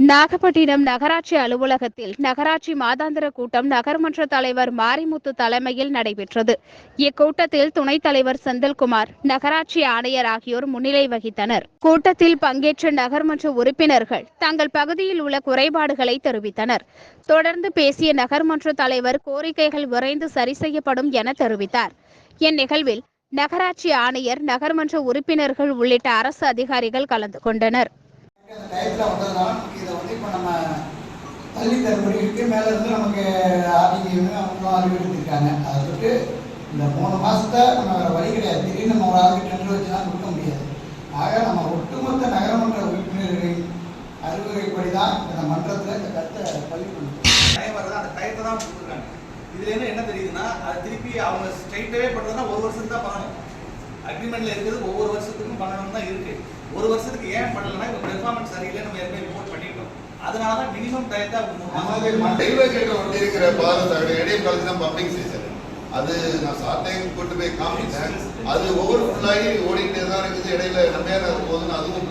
நாகப்பட்டினம் நகராட்சி அலுவலகத்தில் நகராட்சி மாதாந்திர கூட்டம் நகர்மன்ற தலைவர் மாரிமுத்து தலைமையில் நடைபெற்றது. இக்கூட்டத்தில் துணைத் தலைவர் செந்தில்குமார், நகராட்சி ஆணையர் ஆகியோர் முன்னிலை வகித்தனர். கூட்டத்தில் பங்கேற்ற நகர்மன்ற உறுப்பினர்கள் தங்கள் பகுதியில் உள்ள குறைபாடுகளை தெரிவித்தனர். தொடர்ந்து பேசிய நகர்மன்ற தலைவர் கோரிக்கைகள் விரைந்து சரி செய்யப்படும் என தெரிவித்தார். இந்நிகழ்வில் நகராட்சி ஆணையர், நகர்மன்ற உறுப்பினர்கள் உள்ளிட்ட அரசு அதிகாரிகள் கலந்து கொண்டனர். அந்த டயத்தில் வந்ததுனால நமக்கு இதை இப்போ நம்ம தள்ளி தரும்படி இருக்கு. மேலே இருந்து நமக்கு ஆர்டிஐன்னு அவங்களும் அறிவித்திருக்காங்க. அதை விட்டு இந்த 3 மாதத்தை நம்ம வேறு வழி கிடையாது. திடீர்னு நம்ம ஒரு ஆளுக்கு டெண்டர் வச்சுலாம் கொடுக்க முடியாது. ஆக நம்ம ஒட்டுமொத்த நகரமன்ற உறுப்பினர்களின் அறிவுரைப்படி தான் இந்த மன்றத்தில் இந்த கருத்தை பதிவு பண்ணுறோம். டைம் வருது, அந்த டயத்தை தான் கொடுத்துருக்காங்க. இதுலேருந்து என்ன தெரியுதுன்னா, அது திருப்பி அவங்க ஸ்ட்ரைட்டாகவே பண்ணுறதுனா 1 வருஷத்துக்கு தான் பண்ணணும். அக்ரிமெண்ட்ல இருக்கிறது ஒவ்வொரு வருஷத்துக்கும் பண்ணணும் தான் இருக்கு. 1 வருஷத்துக்கு ஏன் பண்ணலன்னா இவங்க பெர்ஃபார்மன்ஸ் சரியில்லை, நம்ம ஏற்கனவே ரிப்போர்ட் பண்ணிட்டோம். அதனால தான் மினிமம் டயத்தை இருக்கிற பாரத இடையே காலேஜ் தான் பம்பிங் ஸ்டேஷன். அது நான் ஷார்ட் டைம் கூட்டு போய் காமிச்சேன். அது ஓவர் ஃபுல்லாகி ஓடிக்கிட்டே தான் இருக்குது. இடையில நம்ம போதுன்னு அதுவும்